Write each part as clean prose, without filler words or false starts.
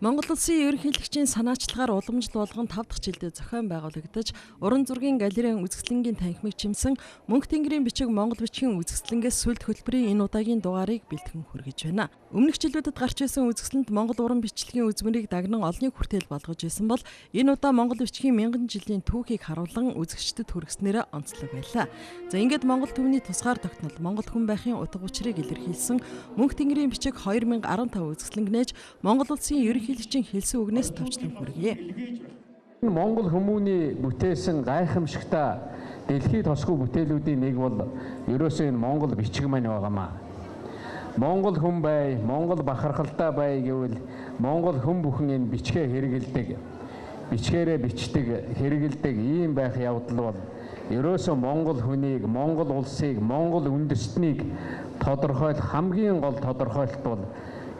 Монгол Улсын ерөнхийлөгчийн санаачлагаар уламжлал болгон 5 дахь жилдээ зохион байгуулагдаж, уран зургийн галерейн үзэсгэлэнгийн танхимыг чимсэн Мөнх тэнгэрийн бичиг Монгол бичгийн үзэсгэлэнгээс сүлд хөтөлбөрийн энэ удаагийн дугаарыг бэлтгэн хүргэж байна. Өмнөх жилүүдэд гарч ирсэн үзэсгэлэнт Монгол уран бичлэгийн үзмэрийг дагнан олныг хүртэл болгож байсан бол энэ удаа Монгол бичгийн 1000 жилийн түүхийг харуулan үзэгчдэд хүргэснээр онцлог байлаа. За ингээд Монгол төвний тусгаар тогтнол Монгол хүн байхын утга учирыг илэрхийлсэн Мөнх тэнгэрийн бичиг 2015 үзэсгэлэнг нээж Монгол Улсын ерөнхийлөгчийн хэлсэн үгнээс товчлон хүргэе. Монгол хүмүүний бүтээсэн гайхамшигтай дэлхийд тосгүй бүтээлүүдийн нэг бол ерөөсөө энэ Монгол бичиг маань байгаамаа. Монгол хүн бай, Монгол бахархалтай бай гэвэл Монгол хүн бүхэн энэ бичгээ хэрэгэлдэг, бичгээрээ бичдэг, хэрэгэлдэг ийм байх явдал бол ерөөсөө Монгол хүнийг, Монгол улсыг, Монгол үндэстнийг тодорхойлох хамгийн гол тодорхойлолт бол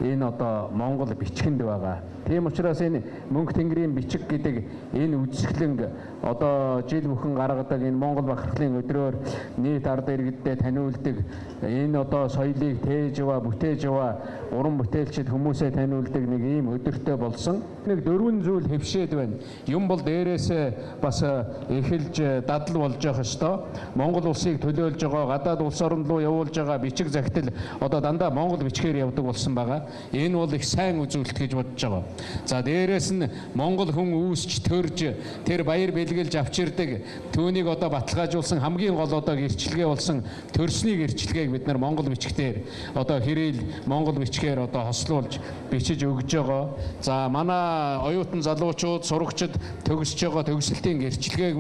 энэ одоо Монгол бичгэнд байгаа. Тийм учраас энэ Мөнх тэнгэрийн бичиг гэдэг энэ үзэсгэлэнг одоо жил бүхэн гаргадаг энэ Монгол бахархлын өдрөөр нийт ард иргэдэд таниулдаг энэ одоо соёлыг тээж яваа, бүтээж яваа уран бүтээлчид хүмүүсээ таниулдаг нэг ийм өдөртөө болсон. Нэг 4 зүйл хэвшээд байна. Юм бол дээрээсээ бас эхэлж дадал болж явах ёстой. Монгол улсыг төлөөлж байгаа, гадаад улс орн руу явуулж байгаа бичиг захидал одоо дандаа Монгол бичгээр явдаг болсон байгаа. Энэ бол их сайн үзүүлэлт гэж бодож байгаа. За дээрээс нь Монгол хүн үүсч төрж тэр баяр бэлгэлж авчирдаг түүнийг одоо баталгаажуулсан хамгийн гол одоо гэрчлэгээ болсон төрсний гэрчлэгээг бид нар Монгол бичгээр одоо хэрээл Монгол бичгээр одоо хослуулж бичиж өгж байгаа. За манай оюутан залуучууд сурагчид төгсөж байгаа төгсөлтийн гэрчлэгээг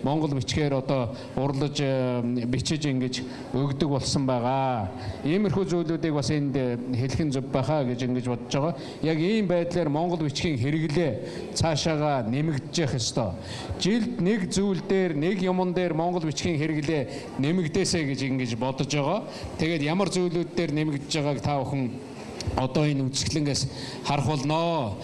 Монгол бичгээр одоо урлаж бичиж ингэж өгдөг болсон байгаа. Иймэрхүү зүйлүүдийг бас энд хэлхэн зөв байхаа гэж ингэж бодож байгаа. Яг ийм байдлаар Монгол бичгийн хэрэглээ цаашаага нэмэгдэж явах ёстой. Жилд нэг зүйл дээр, нэг юмн дээр Монгол бичгийн хэрэглээ нэмэгдээсэй гэж ингэж бодож байгаа. Тэгээд ямар зүйлүүд дээр нэмэгдэж байгааг та бүхэн одоо энэ үзэсгэлэнгээс харах болноо.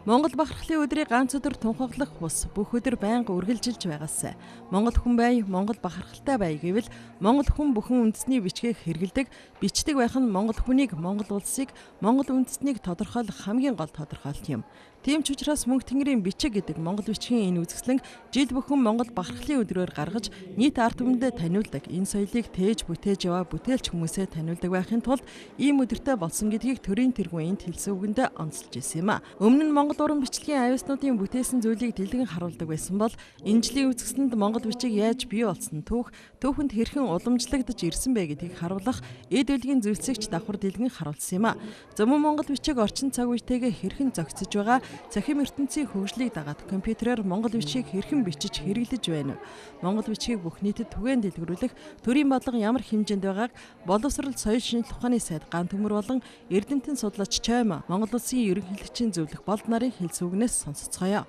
Монгол бахархлын өдрийг ганц өдөр тунхаглах бус бүх өдөр байнга үргэлжилж байгаасай. Монгол хүн бай, Монгол бахархалтай бай гэвэл Монгол хүн бүхэн үндэсний бичгийг хэрэгэлдэг, бичдэг байх нь Монгол хүнийг, Монгол улсыг, Монгол үндэстнийг тодорхойлох хамгийн гол тодорхойлт юм. Тийм ч учраас Мөнх тэнгэрийн бичиг гэдэг Монгол бичгийн энэ үзэсгэлэнг жил бүхэн Монгол бахархлын өдрөөр гаргаж нийт ард түмэндээ таниулдаг. Энэ соёлыг тээж бүтээж яваа бүтээлч хүмүүсээ таниулдаг байхын тулд ийм өдөртэй болсон гэдгийг төрийн тэргүүн энд хэлсэн үгэндээ онцолж ирсэн юм а. Өмнө нь Монгол уран бичлэгийн авиаснуудын бүтээсэн зүйлийг дэлгэн харуулдаг байсан бол энэ жилийн үзэсгэлэнд Монгол бичиг яаж бий болсон түүхэнд хэрхэн уламжлагдаж ирсэн бэ гэдгийг харуулах эд үлгийн зөвлөсөгч давхар дэлгэн харуулсан юм а. Зөвхөн Монгол бичиг орчин цаг үетэйгээ хэрхэн зохицож байгаа, цахим ертөнцийн хөгжлийг дагаад компьютероор Монгол бичгийг хэрхэн бичиж хэрэглэж байна вэ? Монгол бичгийг бүх нийтэд түгээн дэлгэрүүлэх төрийн бодлого ямар хэмжээнд байгааг боловсрол соёл шинжилгээ ухааны сайд Ган Төмөр болон Эрдэмтэн судлаач Чойма Монгол Улсын ерөнхийлөгчийн зөвлөх болд нарын хэлсэн үгнээс сонсцгоё.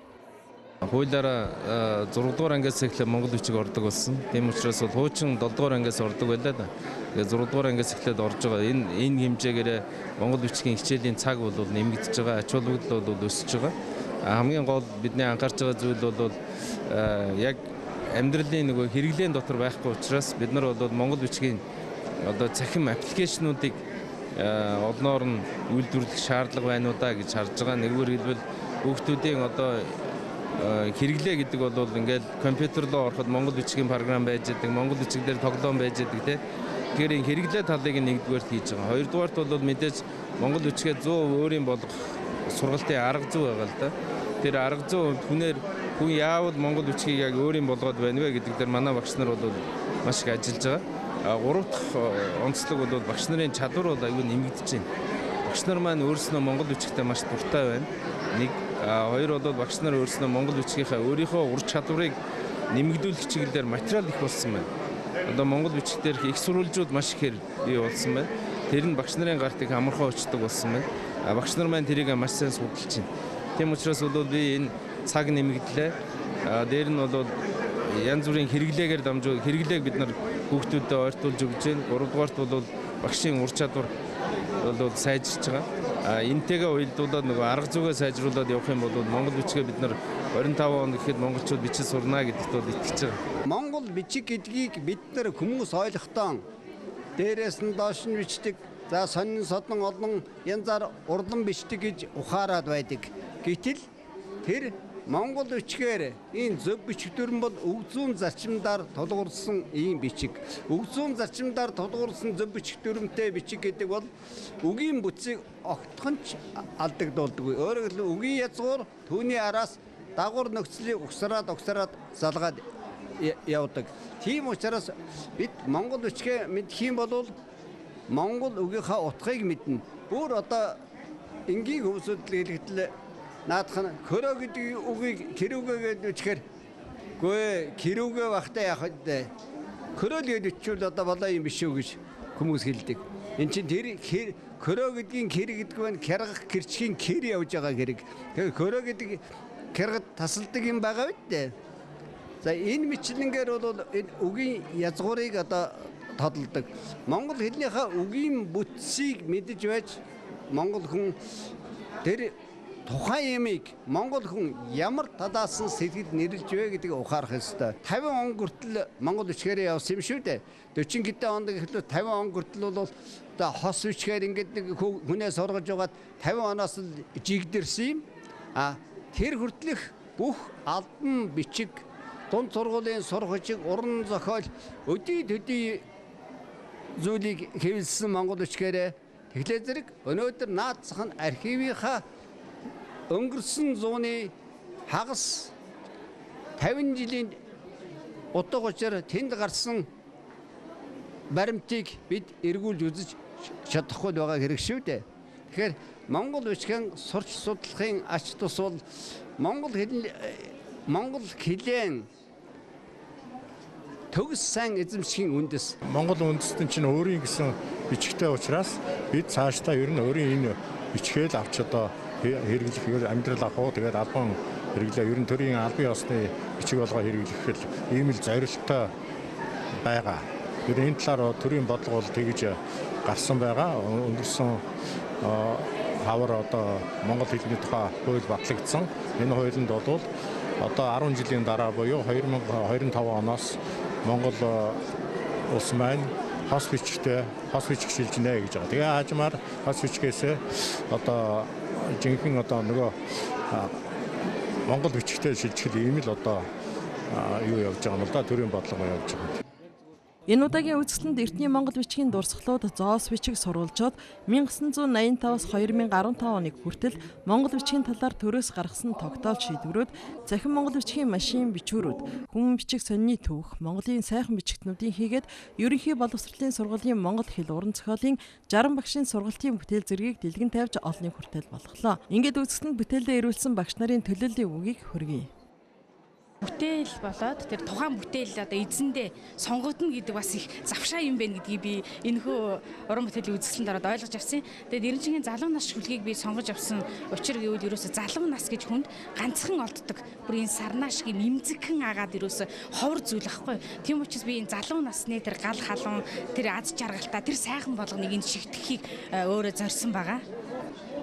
Хуулиараа 6 дугаар ангиас эхлээд Монгол бичиг ордог болсон. Тийм учраас бол хуучин 7 дугаар ангиас ордог байлаа да. Тэгээ 6 дугаар ангиас эхлээд орж байгаа. Энэ хэмжээгээр Монгол бичгийн хичээлийн цаг бол нэмэгдэж байгаа. Ач холбогдол бол өсөж байгаа. Хамгийн гол бидний анхаарч байгаа зүйл бол яг амьдралын нөгөө хэрэглээний дотор байхгүй учраас бид нар бол Монгол бичгийн одоо цахим аппликейшнуудыг олноор нь үйлдвэрлэх шаардлага байна уу да гэж харж байгаа. Нэгвэр хэлбэл хүүхдүүдийн одоо хэрэглээ гэдэг бол ингээл компьютер руу ороход Монгол бичгийн програм байж байгаа, Монгол бичиг дээр тоглоом байж байгаа те. Тэгэхээр энэ хэрэглээ талыг нэгдүгээрт хийж байгаа. Хоёрдугаарт бол мэдээж Монгол бичгээ 100% өөрийн болгох сургалтын арга зүй байгаа л да. Тэр арга зүй хүн яавал Монгол бичгийг яг өөрийн болгоод байна вэ гэдэг дээр манай багш нар бол маш их ажиллаж байгаа. Гурав дахь онцлог бол багш нарын чадвар бол аюул нэмэгдэж байна. Багш нар маань өөрснөө Монгол бичгтээ маш дуртай байна. Нэг хоёр бол багш нар өөрснөө Монгол бичгийнхаа өөрийнхөө ур чадварыг нэмэгдүүлэх чиглэлээр материал их болсон байна. Одоо Монгол бичиг дээрх их сурвалжууд маш ихээр бий болсон байна. Тэр нь багш нарын гарт их амархан очдог болсон байна. Багш нар маань тэрийг маш сайн судалж байна. Тийм учраас бол би энэ цаг нэмэгдлээ. Дээр нь бол янз бүрийн хэрэглээгээр дамжуулж хэрэглээг бид нар хүүхдүүдэд ойртуулж өгч байна. Гуравдугаарт бол багшийн ур чадвар бол сайжирч байгаа. Энтэйгээ уялдуулаад нөгөө арга зүгээ сайжруулад явах юм бол Монгол бичгээ бид нар 25 он гэхэд монголчууд бичиж сурна гэдэгт бол итгэж байгаа. Монгол бичиг гэдгийг бид нар хүмүүс ойлгохтон дээрээс нь доош нь бичдэг, За сонин содон олон янзаар урлан бичдэг гэж ухаарад байдаг. Гэтэл тэр Монгол бичгээр энэ зөв бичгдүрэн бол өгзүүн зарчимдаар тулгуурсан ийм бичиг. Өгзүүн зарчимдаар тулгуурсан зөв бичгдүрэнтэй бичиг гэдэг бол үгийн бүтцийг огтхон ч алдагдуулдаггүй. Өөрөөр хэлбэл үгийн язгуур түүний араас дагуур нөхцөлийг угсараад залгаад явдаг. Тийм учраас бид Монгол бичгээ мэдэх юм бол Монгол үгийнхаа утгыг мэднэ. Бүр одоо энгийн хүмүүсд хэлэхдээ наадах нь хөрөө гэдэг үгийг кэрүүгээ гэдэг үчхээр гүй кэрүүгээ багтаа яах вэ? Хөрөөл гэдэг үчүүл одоо болоо юм биш үү гэж хүмүүс хэлдэг. Энд чинь тэр хөрөө гэдгийн кэр гэдэг нь кяргах кэрчгийн кэр явж байгаа хэрэг. Тэгэхээр хөрөө гэдэг кяргад тасалдаг юм байгаа үү? За энэ мэтлэнгээр бол энэ үгийн язгуурыг одоо тодолдог. Монгол хэлнийхээ үгийн бүтцийг мэдэж байж монгол хүн тэр тухайн ямиг монгол хүн ямар тадаасан сэтгэл нэрлж вэ гэдгийг ухаарах ёстой. 50 он хүртэл монгол бичгээр явсан юм шүү дээ. 40 гэдэ онд гэхэл 50 он хүртэл бол одоо хос бичгээр ингээд нэг хүнээ сургаж байгаад 50 оноос л жигдэрсэн юм. Тэр хүртэлх бүх албан бичиг, дунд сургуулийн сургачиг, уран зохиол, өдий төдий зүйлийг хэвлэсэн монгол бичгээр тэгэхээр зэрэг өнөөдөр наадсах нь архивынхаа өнгөрсөн зууны хагас 50 жилийн утга учир тэнд гарсан баримтыг бид эргүүлж үзэж чадахгүй байгаа хэрэг шүү дээ. Тэгэхээр монгол бичгийн сурч судлахын ач тус бол монгол хэлэн төгс сайн эзэмшихийн үндэс. Монгол үндэстэн чинь өөрийн гэсэн бичгтэй учраас бид цаашдаа ер нь өөрийн энэ бичгээл авч одоо хэрэглэх амьдрал авах уу тэгээд албан хэрэглээ ер нь төрийн албан ёсны бичиг болгоо хэрэглэх ийм л зорилттой байгаа. Ер нь энэ талаар төрийн бодлого бол тэгж гарсан байгаа. Өнгөрсөн хавар одоо монгол хэлний тухай хууль батлагдсан. Энэ хуулинд бол одоо 10 жилийн дараа буюу 2025 оноос Монгол улс маань хос бичиг шилжинэ гэж байгаа. Тэгээ хажмаар хос бичгээс одоо жинхэнэ одоо нөгөө монгол бичигтэй шилжих ийм л одоо юу явж байгаа юм л да, төрийн бодлого явж байгаа. Энэ удаагийн үзэсгэлэнт эртний монгол бичгийн дурсгалууд зоос бичиг сурвалжууд 1985-аас 2015 оныг хүртэл монгол бичгийн талаар төрөөс гаргасан тогтоол шийдвэрүүд, захин монгол бичгийн машин бичвэрүүд, хүн бичиг сонины түүх, Монголын сайхан бичигтнүүдийн хийгээд ерөнхий боловсролын сургуулийн монгол хэл уран зохиолын 60 багшийн сургалтын бүтээл зэргийг дэлгэн тавьж олонний хүртэл болголоо. Ингээд үзэсгэлэнт бүтээлдээ ирүүлсэн багш нарын төлөөллийн үгийг хүргэе. Бүтээл болоод тэр тухайн бүтээл одоо эзэндээ сонгогдно гэдэг бас их завшаа юм байна гэдгийг би энэхүү уран бүтээлийн үзэсгэлэнт ороод ойлгож авсан. Тэгээд Эренчингийн залуу нас шүлгийг би сонгож авсан учир гэвэл ерөөсө залуу нас гэж хүнд ганцхан олддог. Бүр энэ сарнаа шиг нэмзэгхэн агаад ерөөсө ховор зүйл ахгүй. Тийм учраас би энэ залуу насны тэр гал халуун, тэр аз жаргалтай, тэр сайхан болгоныг энэ шигтгэхийг өөрөө зорьсон байгаа.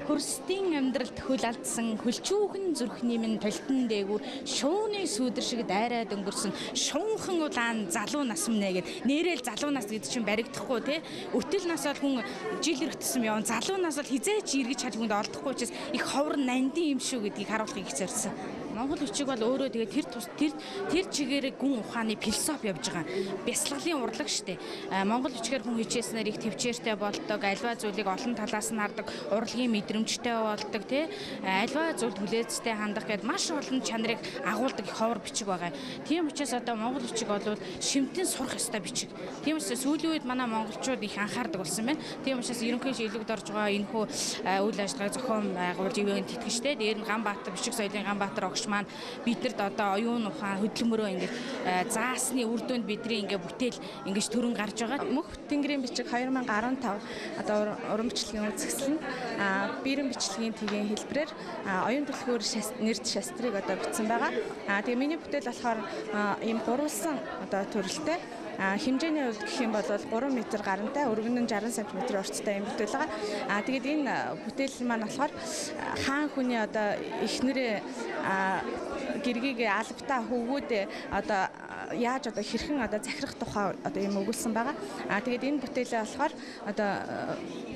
Хөрсдийн амьдралд хөл алдсан хөлчүүхэн зүрхний минь толтон дээгүүр шууны сүүдэр шиг дайраад өнгөрсөн шуунхан улаан залуу нас мнэ гэд нэрэл залуу нас гэдэг чинь баригдахгүй те өтөл нас бол хүн жил өргөтсөн явна залуу нас бол хизээч эргэж чад хүнд олдохгүй учраас их ховор нандин юм шүү гэдгийг харуулахыг их зорьсон. Монгол бичиг бол өөрөө тэгээ тэр чигээрээ гүн ухааны философи явж байгаа. Бясалгалын урлаг штэ. Монгол бичгээр хүн хичээснээр их төвчээртэй болдог, альва зүйлийг олон талаас нь хардаг, урлагийн мэдрэмжтэй болдог тий. Альва зүйл хүлээцтэй хандах гэд маш олон чанарыг агуулдаг их ховор бичиг байгаа. Тийм учраас одоо монгол бичиг бол шимтэн сурах ёстой бичиг. Тийм учраас сүүлийн үед манай монголчууд их анхаардаг болсон байна. Тийм учраас ерөнхий жилэгд орж байгаа энэхүү үйл ажиллагааг зохион байгуулж ивэн тэтгэжтэй. Дээр нь Ганбаатар бичиг соёлын Ганбаатар маань бидэрд одоо оюун ухаан хөдөлмөрөө ингээд заасны үр дүнд бидний ингээд бүтээл ингээд төрөн гарч байгаа. Мөнх тэнгэрийн бичиг 2015 одоо уран бичлэгийн үзэсгэлэн биерэн бичлэгийн тгийн хэлбэрээр оюун түлхүүр нэрд шастрыг одоо бичсэн байгаа. Тэгээ миний бүтээл болохоор ийм гурвалсан одоо төрөлтэй хэмжээний хувьд гэх юм бол 3 м гарантай, өргөн нь 60 см урттай юм бүтээл байгаа. Тэгээд энэ бүтээл маань болохоор хаан хүний одоо эхнэрээ гэргийг албатаа хөвгүүд одоо яаж одоо хэрхэн одоо захирах тухай одоо юм өгүүлсэн байгаа. Тэгээд энэ бүтээлээ болохоор одоо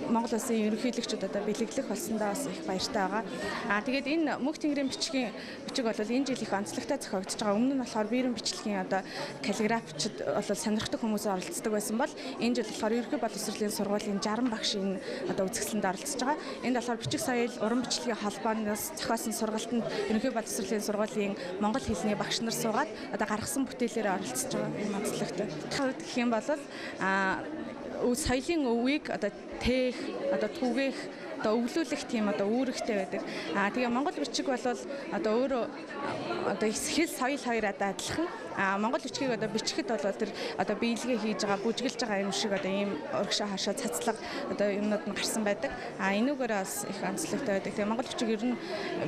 Монгол Улсын ерөнхийлөгчд одоо бэлэглэх болсондоо бас их баяртай байгаа. Тэгээд энэ мөнх тэнгэрийн бичиг бол энэ жил их онцлогтой зохиогдож байгаа. Өмнө нь болохоор биерэн бичлэгийн одоо каллиграфчид бол сонирхдаг хүмүүс оролцдог байсан бол энэ жил болохоор ерөнхий боловсролын сургуулийн 60 багш энэ одоо үзэсгэлэнд оролцож байгаа. Энд болохоор бичиг соёл уран бичлэгийн холбооноос зохиосон сургалтанд ерөнхий боловсролын сургуулийн монгол хэлний багш нар суугаад одоо гаргасан бүтээлээр оролцож байгаа юм онцлогтой. Гэх юм бол соёлын өвийг одоо тээх, одоо түгээх, одоо өвлүүлэх тийм одоо үүрэгтэй байдаг. Тэгээ монгол бичиг бол одоо өөрөө одоо хэл соёл хоёр одоо адилхан. Монгол бичгийг одоо бичгэд бол тэр одоо биелгээ хийж байгаа, бүжгэлж байгаа юм шиг одоо ийм урагшаа хашаа цацлага одоо юмнууд нь гарсан байдаг. Энүүгээр бас их онцлогтой байдаг. Тэгээ монгол бичиг ер нь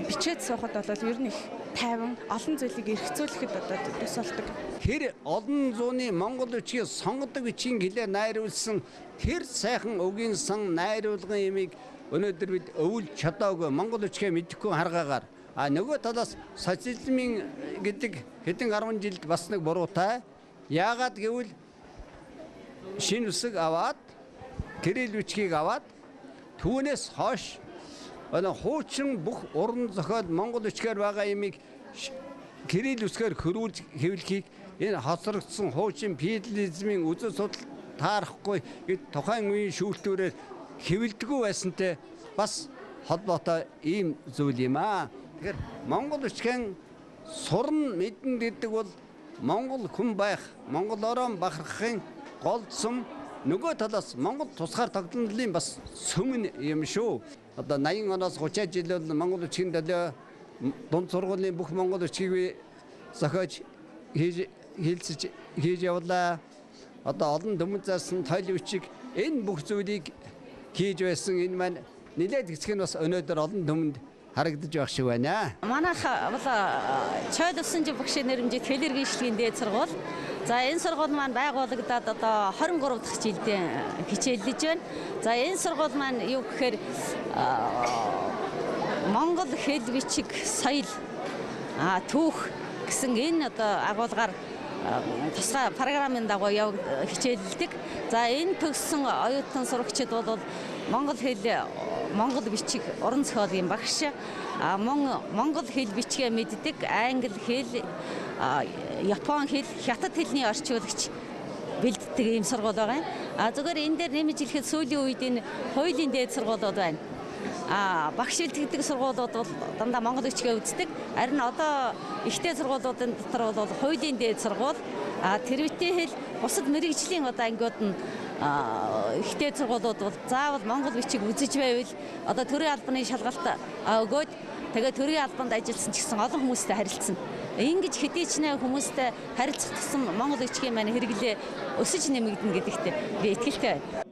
бичээд суухад бол ер нь их тайван, олон зүйлийг эргцүүлэхэд одоо төс болдог. Тэр олон зууны монгол бичгийг сонгодог бичгийн хэлээр найруулсан тэр сайхан өгийн сан найруулгын ямиг өнөөдөр бид өвлж чадаагүй монгол бичгээ мэдэхгүй харгаагаар нөгөө талаас социализмын гэдэг хэдэн 10 жилд бас нэг буруутай. Яагаад гэвэл шинэ үсэг аваад кирилл бичгийг аваад түүнээс хойш хуучин бүх уран зохиол монгол бичгээр байгаа ямиг кирилл үсгээр хөрвүүлж хэвлэхийг энэ хоцрогдсон хуучин феодализмын үзэл судал таарахгүй гэд тухайн үеийн шүүлтүүрээр хэвлдэггүй байсантай бас холбоотой ийм зүйл юм аа. Тэгэхээр монгол бичгийн сурн мэднэ гэдэг бол монгол хүн байх, монгол орон бахархахын гол сум. Нөгөө талаас монгол тусгаар тогтнолын бас сүмэн юм шүү. Одоо 80 оноос 30 жил бол монгол бичгийн төлөө дунд сургуулийн бүх монгол бичгийг зохиож хийж явлаа. Одоо олон дүмэн зарсан тойл бичиг энэ бүх зүйлийг хийж байсан энэ маань нэлээд хэсэг нь бас өнөөдөр олон дүмэнд харагдаж байх шиг байна. Манайх бол Чойл усан жив багшийн нэрмжит хэл иргэншлийн дээд сургууль. За энэ сургууль маань байгуулагдаад одоо 23 дахь жилдээ хичээллэж байна. За энэ сургууль маань юу гэхээр Монгол хэл бичиг соёл түүх гэсэн энэ одоо агуулгаар тусгай программын дагуу хичээллдэг. За энэ төгссөн оюутан сурагчид бол монгол хэл, монгол бичиг, уран зохиолын багш, монгол хэл бичгээ мэддэг, англи хэл, япон хэл, хятад хэлний орчуулагч бэлддэг ийм сургууль байгаа юм. Зөвхөн энэ дээр нэмж хэлэхэд сүүлийн үед энэ хуулийн дээд сургуулиуд байна. Багш бэлтгэдэг сургуулиуд бол дандаа монгол бичгээ үздэг. Харин одоо ихтэй сургуулиудын дотор бол хуулийн дээд сургууль, тэрвэтийн хэл, бусад мэрэгжлийн одоо ангиуд нь ихтэй сургуулиуд бол заавал монгол бичиг үзэж байвал одоо төрийн албаны шалгалт өгөөд тэгээд төрийн албанд ажилласан ч гэсэн олон хүмүүстэй харилцсан. Ингэж хэдий ч нэ хүмүүстэй харилцах тусам монгол бичгийн маань хэрэглээ өсөж нэмэгдэнэ гэдэгт би итгэлтэй байна.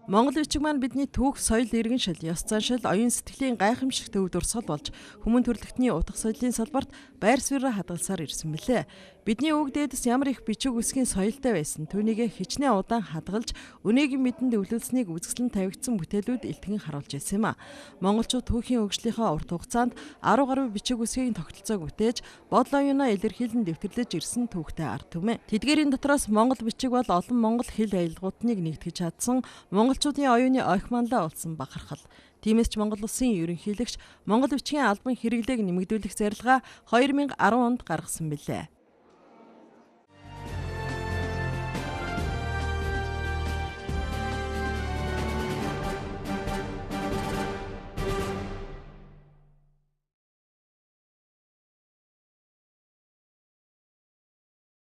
Монгол бичиг маань бидний түүх, соёл, иргэншил, ёс заншил, оюун сэтгэлийн гайхамшиг төв дурсгал болж хүмүүн төрөлхтний утга соёлын салбарт байр суурьа хадгалсаар ирсэн мэлээ. Бидний өвөг дээдэс ямар их бичиг үсгийн соёлтой байсан түүнийг хичнээн удаан хадгалж өнөөгийн бидэнд өвлөлснийг үзэсгэлэн тавигдсан бүтээлүүд илтгэн харуулж ирсэн юм а. Монголчууд түүхийн хөгжлийнхаа урт хугацаанд 10 гаруй бичиг үсгийн тогтолцоог бүтээж бодол оюунаа илэрхийлэн дэвтэрлэж ирсэн түүхтэй ард түмэн. Тэдгээрийн дотроос монгол бичиг бол олон монгол хэл аялгуудныг нэгтгэж чадсан монголчуудын оюуны ойхманлаа болсон бахархал. Тиймээс ч Монгол Улсын ерөнхийлөгч Монгол бичгийн албан хэрэглээг нэмэгдүүлэх зорилгоо 2010 онд гаргасан билээ.